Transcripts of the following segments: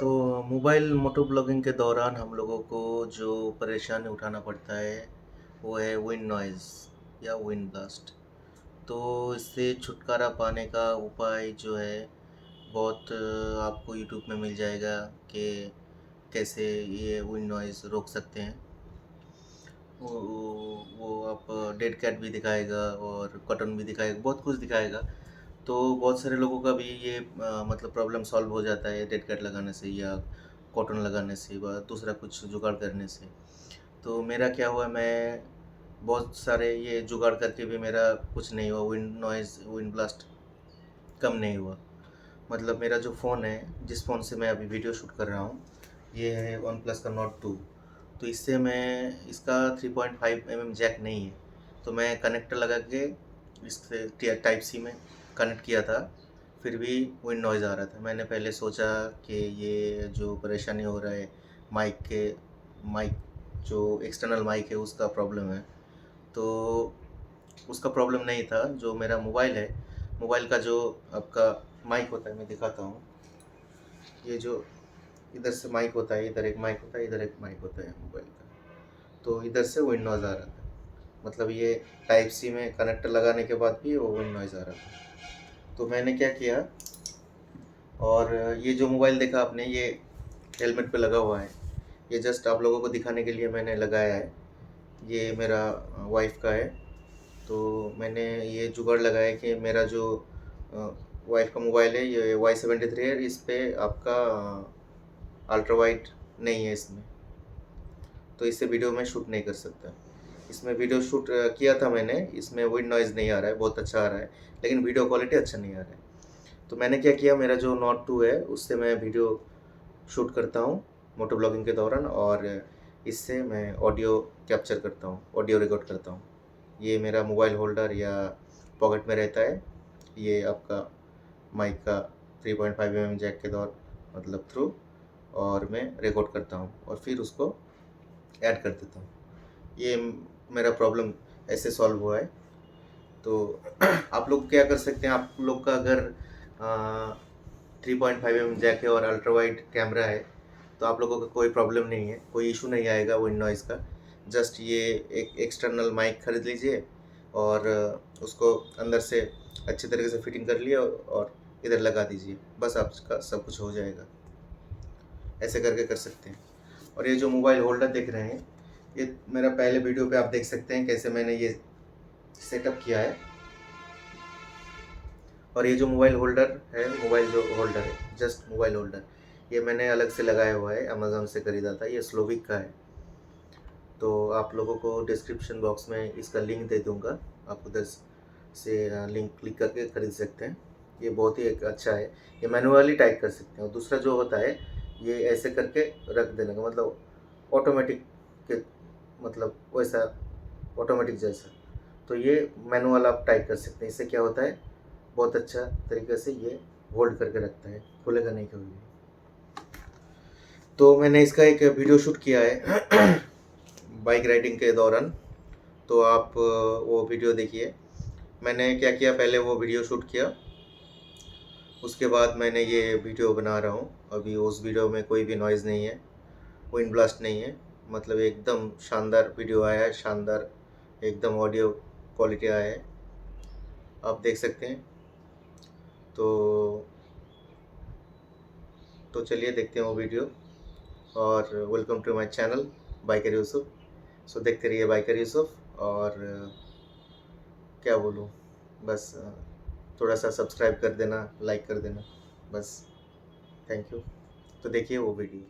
तो मोबाइल मोटो ब्लॉगिंग के दौरान हम लोगों को जो परेशानी उठाना पड़ता है वो है विंड नॉइज़ या विंड ब्लास्ट। तो इससे छुटकारा पाने का उपाय जो है बहुत आपको यूट्यूब में मिल जाएगा कि कैसे ये विंड नॉइज़ रोक सकते हैं। वो आप डेड कैट भी दिखाएगा और कॉटन भी दिखाएगा, बहुत कुछ दिखाएगा। तो बहुत सारे लोगों का भी ये मतलब प्रॉब्लम सॉल्व हो जाता है डेड कैट लगाने से या कॉटन लगाने से व दूसरा कुछ जुगाड़ करने से। तो मेरा क्या हुआ, मैं बहुत सारे ये जुगाड़ करके भी मेरा कुछ नहीं हुआ, विंड नॉइज़ विंड ब्लास्ट कम नहीं हुआ। मतलब मेरा जो फ़ोन है, जिस फ़ोन से मैं अभी वीडियो शूट कर रहा हूँ, ये है वन प्लस का नॉट 2। तो इससे मैं इसका 3.5 जैक नहीं है, तो मैं कनेक्टर लगा के इससे टाइप सी में कनेक्ट किया था, फिर भी विंड नॉइज़ आ रहा था। मैंने पहले सोचा कि ये जो परेशानी हो रहा है माइक जो एक्सटर्नल माइक है उसका प्रॉब्लम है। तो उसका प्रॉब्लम नहीं था, जो मेरा मोबाइल है, मोबाइल का जो आपका माइक होता है, मैं दिखाता हूँ। ये जो इधर से माइक होता है, इधर एक माइक होता है, इधर एक माइक होता है मोबाइल का। तो इधर से विंड नॉइज़ आ रहा था, मतलब ये टाइप सी में कनेक्टर लगाने के बाद भी वो विंड नॉइज़ आ रहा था। तो मैंने क्या किया, और ये जो मोबाइल देखा आपने, ये हेलमेट पे लगा हुआ है, ये जस्ट आप लोगों को दिखाने के लिए मैंने लगाया है। ये मेरा वाइफ का है। तो मैंने ये जुगाड़ लगाया कि मेरा जो वाइफ का मोबाइल है, ये Y73 है, इस पे आपका अल्ट्रा वाइड नहीं है इसमें, तो इससे वीडियो में शूट नहीं कर सकता। इसमें वीडियो शूट किया था मैंने, इसमें विंड नॉइज़ नहीं आ रहा है, बहुत अच्छा आ रहा है, लेकिन वीडियो क्वालिटी अच्छा नहीं आ रहा है। तो मैंने क्या किया, मेरा जो नॉट 2 है उससे मैं वीडियो शूट करता हूँ मोटो ब्लॉगिंग के दौरान, और इससे मैं ऑडियो कैप्चर करता हूँ, ऑडियो रिकॉर्ड करता हूँ। ये मेरा मोबाइल होल्डर या पॉकेट में रहता है, ये आपका माइक का 3.5 जैक के दौर मतलब थ्रू, और मैं रिकॉर्ड करता हूँ और फिर उसको ऐड कर देता हूँ। ये मेरा प्रॉब्लम ऐसे सॉल्व हुआ है। तो आप लोग क्या कर सकते हैं, आप लोग का अगर 3.5 जैक है और अल्ट्रा वाइड कैमरा है, तो आप लोगों का कोई प्रॉब्लम नहीं है, कोई इशू नहीं आएगा विंड नॉइज़ का। जस्ट ये एक एक्सटर्नल माइक खरीद लीजिए और उसको अंदर से अच्छे तरीके से फिटिंग कर लिए और इधर लगा दीजिए, बस आपका सब कुछ हो जाएगा। ऐसे करके कर सकते हैं। और ये जो मोबाइल होल्डर देख रहे हैं, ये मेरा पहले वीडियो पे आप देख सकते हैं कैसे मैंने ये सेटअप किया है। और ये जो मोबाइल होल्डर है, मोबाइल जो होल्डर है, जस्ट मोबाइल होल्डर, ये मैंने अलग से लगाया हुआ है, अमेज़न से खरीदा था, ये स्लोविक का है। तो आप लोगों को डिस्क्रिप्शन बॉक्स में इसका लिंक दे दूँगा, आप उधर से लिंक क्लिक करके खरीद सकते हैं। ये बहुत ही एक अच्छा है, ये मैनुअली टाइप कर सकते हैं। और दूसरा जो होता है, ये ऐसे करके रख देने का मतलब ऑटोमेटिक के मतलब वैसा ऑटोमेटिक जैसा। तो ये मैनुअल आप टाइप कर सकते हैं। इससे क्या होता है, बहुत अच्छा तरीके से ये होल्ड करके रखता है, खुलेगा नहीं कभी भी। तो मैंने इसका एक वीडियो शूट किया है बाइक राइडिंग के दौरान, तो आप वो वीडियो देखिए। मैंने क्या किया, पहले वो वीडियो शूट किया, उसके बाद मैंने ये वीडियो बना रहा हूँ। अभी उस वीडियो में कोई भी नॉइज़ नहीं है, विंड ब्लास्ट नहीं है, मतलब एकदम शानदार वीडियो आया है, शानदार एकदम ऑडियो क्वालिटी आया है, आप देख सकते हैं। तो चलिए देखते हैं वो वीडियो। और welcome to my channel biker Yusuf. So देखते रहिए बाइकर यूसुफ। और क्या बोलूँ, बस थोड़ा सा सब्सक्राइब कर देना, लाइक कर देना, बस। Thank you. तो देखिए वो वीडियो।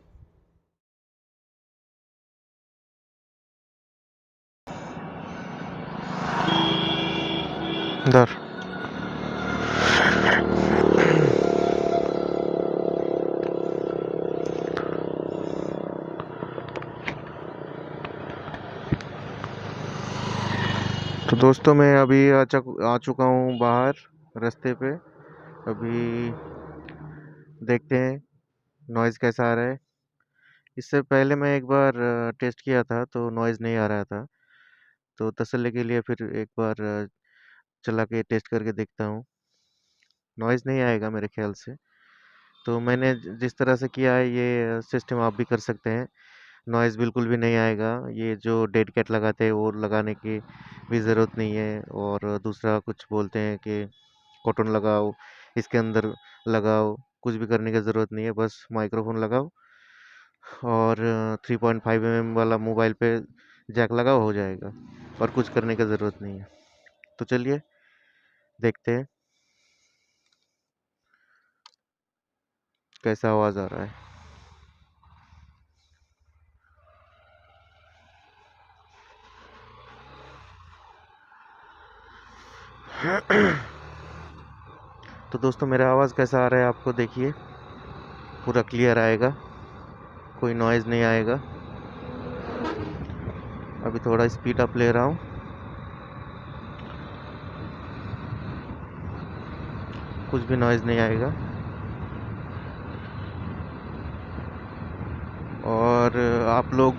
इधर तो दोस्तों मैं अभी आ चुका हूँ बाहर रास्ते पे। अभी देखते हैं नॉइज़ कैसा आ रहा है। इससे पहले मैं एक बार टेस्ट किया था तो नॉइज़ नहीं आ रहा था, तो तसल्ली के लिए फिर एक बार चला के टेस्ट करके देखता हूँ। नॉइज़ नहीं आएगा मेरे ख्याल से। तो मैंने जिस तरह से किया है ये सिस्टम आप भी कर सकते हैं। नॉइज़ बिल्कुल भी नहीं आएगा। ये जो डेड कैट लगाते हैं वो लगाने की भी ज़रूरत नहीं है। और दूसरा कुछ बोलते हैं कि कॉटन लगाओ, इसके अंदर लगाओ, कुछ भी करने की ज़रूरत नहीं है। बस माइक्रोफोन लगाओ और 3.5 mm वाला मोबाइल पे जैक लगाओ, हो जाएगा। और कुछ करने की ज़रूरत नहीं है। तो चलिए देखते हैं कैसा आवाज़ आ रहा है। तो दोस्तों मेरा आवाज़ कैसा आ रहा है आपको, देखिए पूरा क्लियर आएगा, कोई नॉइज़ नहीं आएगा। अभी थोड़ा स्पीड अप ले रहा हूँ, कुछ भी नॉइज़ नहीं आएगा। और आप लोग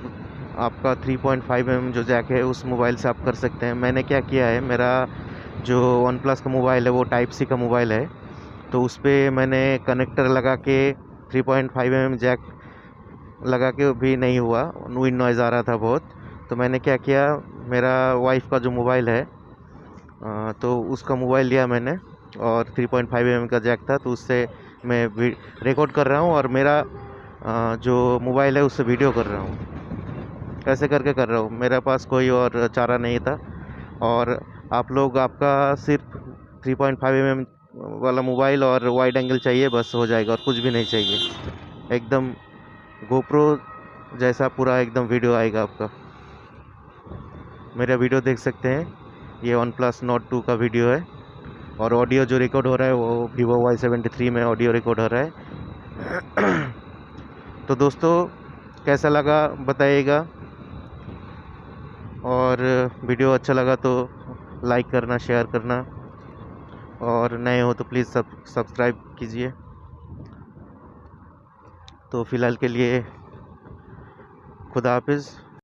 आपका 3.5 mm जो जैक है उस मोबाइल से आप कर सकते हैं। मैंने क्या किया है, मेरा जो वन प्लस का मोबाइल है वो टाइप सी का मोबाइल है, तो उस पर मैंने कनेक्टर लगा के 3.5 mm जैक लगा के भी नहीं हुआ, विंड नॉइज़ आ रहा था बहुत। तो मैंने क्या किया, मेरा वाइफ का जो मोबाइल है तो उसका मोबाइल लिया मैंने और 3.5 mm का जैक था, तो उससे मैं रिकॉर्ड कर रहा हूँ और मेरा जो मोबाइल है उससे वीडियो कर रहा हूँ। ऐसे करके कर रहा हूँ, मेरे पास कोई और चारा नहीं था। और आप लोग आपका सिर्फ 3.5 mm वाला मोबाइल और वाइड एंगल चाहिए, बस हो जाएगा, और कुछ भी नहीं चाहिए। एकदम गोप्रो जैसा पूरा एकदम वीडियो आएगा आपका। मेरा वीडियो देख सकते हैं, ये वन प्लस नोट 2 का वीडियो है। और ऑडियो जो रिकॉर्ड हो रहा है वो Vivo Y73 में ऑडियो रिकॉर्ड हो रहा है। तो दोस्तों कैसा लगा बताइएगा, और वीडियो अच्छा लगा तो लाइक करना, शेयर करना, और नए हो तो प्लीज़ सब्सक्राइब कीजिए। तो फ़िलहाल के लिए खुदा हाफिज़।